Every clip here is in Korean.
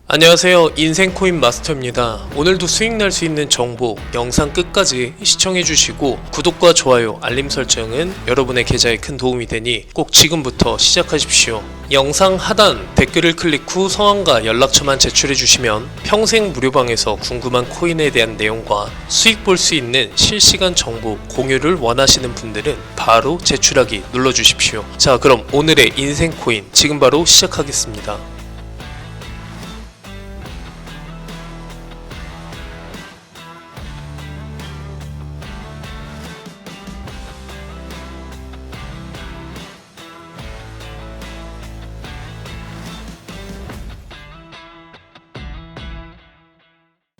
안녕하세요. 인생코인 마스터입니다. 오늘도 수익 날 수 있는 정보 영상 끝까지 시청해주시고 구독과 좋아요, 알림 설정은 여러분의 계좌에 큰 도움이 되니 꼭 지금부터 시작하십시오. 영상 하단 댓글을 클릭 후 성함과 연락처만 제출해주시면 평생 무료방에서 궁금한 코인에 대한 내용과 수익 볼 수 있는 실시간 정보 공유를 원하시는 분들은 바로 제출하기 눌러주십시오. 자, 그럼 오늘의 인생코인 지금 바로 시작하겠습니다.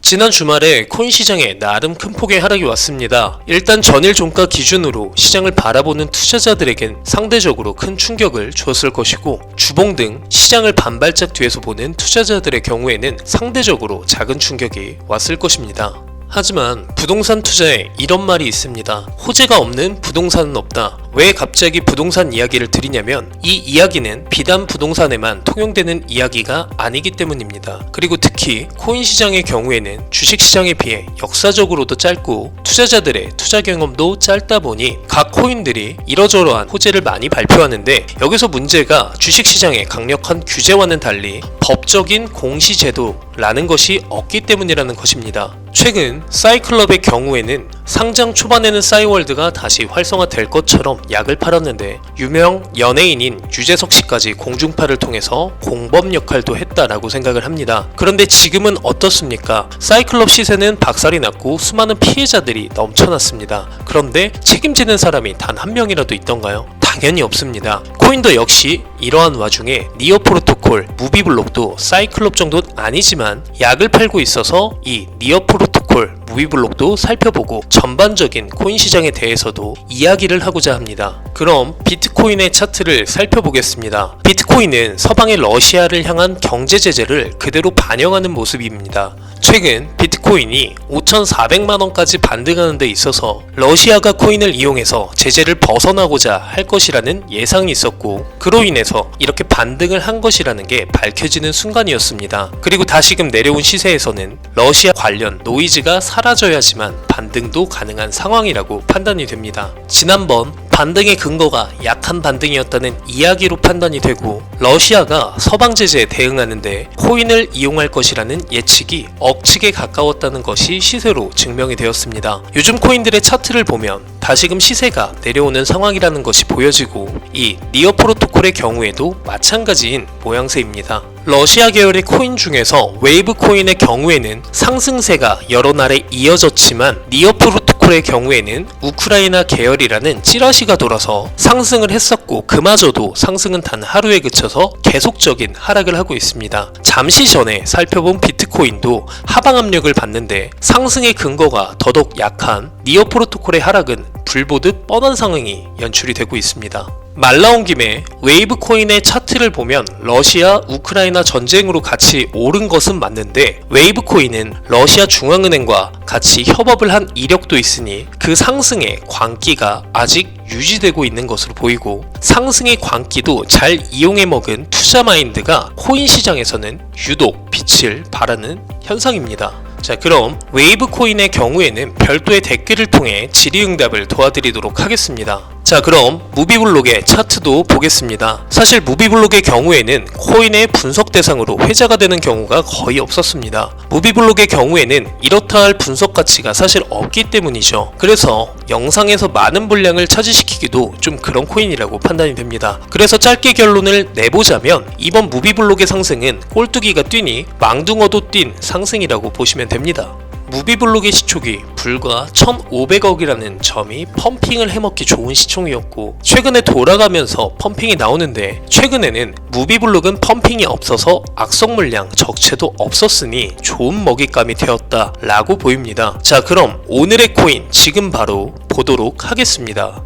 지난 주말에 코인 시장에 나름 큰 폭의 하락이 왔습니다. 일단 전일 종가 기준으로 시장을 바라보는 투자자들에겐 상대적으로 큰 충격을 주었을 것이고, 주봉 등 시장을 반발짝 뒤에서 보는 투자자들의 경우에는 상대적으로 작은 충격이 왔을 것입니다. 하지만 부동산 투자에 이런 말이 있습니다. 호재가 없는 부동산은 없다. 왜 갑자기 부동산 이야기를 드리냐면, 이 이야기는 비단 부동산에만 통용되는 이야기가 아니기 때문입니다. 그리고 특히 코인 시장의 경우에는 주식 시장에 비해 역사적으로도 짧고 투자자들의 투자 경험도 짧다 보니 각 코인들이 이러저러한 호재를 많이 발표하는데, 여기서 문제가 주식 시장의 강력한 규제와는 달리 법적인 공시제도라는 것이 없기 때문이라는 것입니다. 최근 싸이클럽의 경우에는 상장 초반에는 싸이월드가 다시 활성화될 것처럼 약을 팔았는데, 유명 연예인인 유재석 씨까지 공중파를 통해서 공범 역할도 했다라고 생각을 합니다. 그런데 지금은 어떻습니까? 싸이클럽 시세는 박살이 났고 수많은 피해자들이 넘쳐났습니다. 그런데 책임지는 사람이 단 한 명이라도 있던가요? 당연히 없습니다. 코인도 역시 이러한 와중에 니어 프로토콜, 무비블록도 싸이클럽 정도는 아니지만 약을 팔고 있어서 이 니어 프로토콜, 무비블록도 살펴보고 전반적인 코인 시장에 대해서도 이야기를 하고자 합니다. 그럼 비트코인의 차트를 살펴보겠습니다. 비트코인은 서방의 러시아를 향한 경제 제재를 그대로 반영하는 모습입니다. 최근 비트코인이 5,400만원까지 반등하는 데 있어서 러시아가 코인을 이용해서 제재를 벗어나고자 할 것이라는 예상이 있었고, 그로 인해서 이렇게 반등을 한 것이라는 게 밝혀지는 순간이었습니다. 그리고 다시금 내려온 시세에서는 러시아 관련 노이즈가 사라져야지만 반등도 가능한 상황이라고 판단이 됩니다. 지난번 반등의 근거가 약한 반등이었다는 이야기로 판단이 되고, 러시아가 서방 제재에 대응하는데 코인을 이용할 것이라는 예측이 억측에 가까웠다는 것이 시세로 증명이 되었습니다. 요즘 코인들의 차트를 보면 다시금 시세가 내려오는 상황이라는 것이 보여지고, 이 니어 프로토콜의 경우에도 마찬가지인 모양새입니다. 러시아 계열의 코인 중에서 웨이브 코인의 경우에는 상승세가 여러 날에 이어졌지만, 니어 프로토콜의 경우에는 우크라이나 계열이라는 찌라시가 돌아서 상승을 했었고, 그마저도 상승은 단 하루에 그쳐서 계속적인 하락을 하고 있습니다. 잠시 전에 살펴본 비트코인도 하방 압력을 받는데 상승의 근거가 더더욱 약한 니어 프로토콜의 하락은 불보듯 뻔한 상황이 연출이 되고 있습니다. 말 나온 김에 웨이브 코인의 차트를 보면 러시아 우크라이나 전쟁으로 같이 오른 것은 맞는데, 웨이브 코인은 러시아 중앙은행과 같이 협업을 한 이력도 있으니 그 상승의 광기가 아직 유지되고 있는 것으로 보이고, 상승의 광기도 잘 이용해 먹은 투자 마인드가 코인 시장에서는 유독 빛을 발하는 현상입니다. 자, 그럼 웨이브 코인의 경우에는 별도의 댓글을 통해 질의응답을 도와드리도록 하겠습니다. 자, 그럼 무비블록의 차트도 보겠습니다. 사실 무비블록의 경우에는 코인의 분석 대상으로 회자가 되는 경우가 거의 없었습니다. 무비블록의 경우에는 이렇다 할 분석 가치가 사실 없기 때문이죠. 그래서 영상에서 많은 분량을 차지시키기도 좀 그런 코인이라고 판단이 됩니다. 그래서 짧게 결론을 내보자면, 이번 무비블록의 상승은 꼴뚜기가 뛰니 망둥어도 뛴 상승이라고 보시면 됩니다. 무비블록의 시초기 불과 1,500억이라는 점이 펌핑을 해먹기 좋은 시총이었고, 최근에 돌아가면서 펌핑이 나오는데, 최근에는 무비블록은 펌핑이 없어서 악성 물량 적체도 없었으니 좋은 먹잇감이 되었다 라고 보입니다. 자, 그럼 오늘의 코인 지금 바로 보도록 하겠습니다.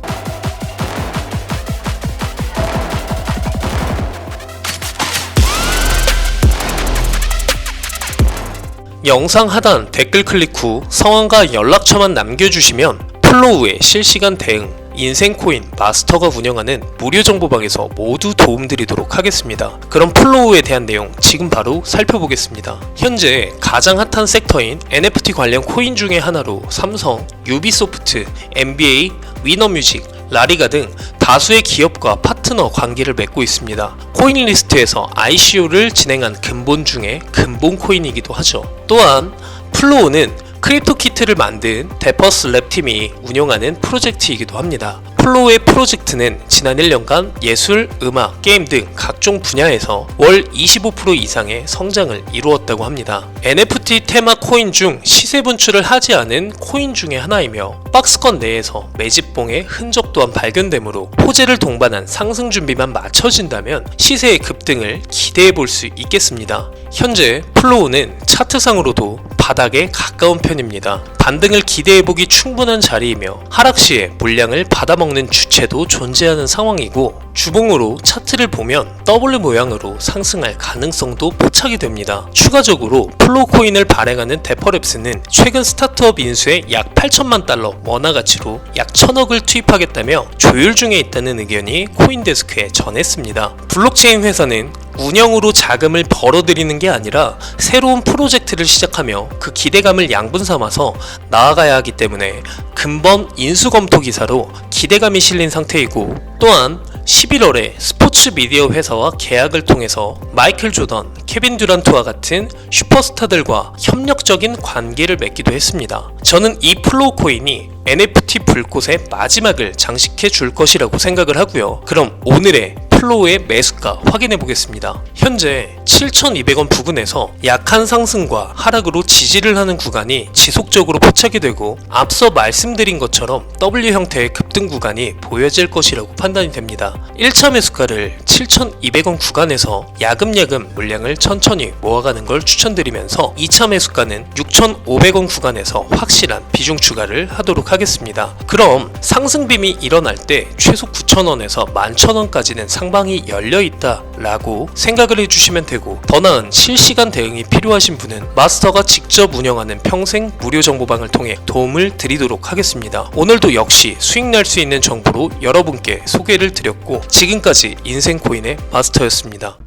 영상 하단 댓글 클릭 후 성함과 연락처만 남겨주시면 플로우의 실시간 대응, 인생코인 마스터가 운영하는 무료 정보방에서 모두 도움드리도록 하겠습니다. 그럼 플로우에 대한 내용 지금 바로 살펴보겠습니다. 현재 가장 핫한 섹터인 NFT 관련 코인 중에 하나로 삼성, 유비소프트, NBA, 위너뮤직, 라리가 등 다수의 기업과 파트너 관계를 맺고 있습니다. 코인리스트에서 ICO를 진행한 근본 중에 근본 코인이기도 하죠. 또한 플로우는 크립토 키트를 만든 데퍼스 랩팀이 운영하는 프로젝트이기도 합니다. 플로우의 프로젝트는 지난 1년간 예술, 음악, 게임 등 각종 분야에서 월 25% 이상의 성장을 이루었다고 합니다. NFT 테마 코인 중 시세 분출을 하지 않은 코인 중에 하나이며 박스권 내에서 매집봉의 흔적 또한 발견되므로 호재를 동반한 상승 준비만 마쳐진다면 시세의 급등을 기대해 볼 수 있겠습니다. 현재 플로우는 차트상으로도 바닥에 가까운 편입니다. 반등을 기대해보기 충분한 자리이며 하락 시에 물량을 받아먹는 주체도 존재하는 상황이고 주봉으로 차트를 보면 W 모양으로 상승할 가능성도 포착이 됩니다. 추가적으로 플로우 코인을 발행하는 데퍼랩스는 최근 스타트업 인수에 약 8천만 달러 원화 가치로 약 1,000억을 투입하겠다며 조율 중에 있다는 의견이 코인데스크에 전했습니다. 블록체인 회사는 운영으로 자금을 벌어들이는 게 아니라 새로운 프로젝트를 시작하며 그 기대감을 양분 삼아서 나아가야 하기 때문에 근본 인수검토 기사로 기대감이 실린 상태이고 또한 11월에 스포츠 미디어 회사와 계약을 통해서 마이클 조던, 케빈 듀란트와 같은 슈퍼스타들과 협력적인 관계를 맺기도 했습니다. 저는 이 플로우 코인이 NFT 불꽃의 마지막을 장식해 줄 것이라고 생각을 하고요. 그럼 오늘의 플로우의 매수가 확인해 보겠습니다. 현재 7,200원 부근에서 약한 상승과 하락으로 지지를 하는 구간이 지속적으로 포착이 되고 앞서 말씀드린 것처럼 W 형태의 급등 구간이 보여질 것이라고 판단이 됩니다. 1차 매수가를 7,200원 구간에서 야금야금 물량을 천천히 모아가는 걸 추천드리면서 2차 매수가는 6,500원 구간에서 확실한 비중 추가를 하도록 하겠습니다. 그럼 상승빔이 일어날 때 최소 9,000원에서 11,000원까지는 상방이 열려있다 라고 생각을 해주시면 되고 더 나은 실시간 대응이 필요하신 분은 마스터가 직접 운영하는 평생 무료 정보방을 통해 도움을 드리도록 하겠습니다. 오늘도 역시 수익 날 수 있는 정보로 여러분께 소개를 드렸고 지금까지 인생코인의 마스터였습니다.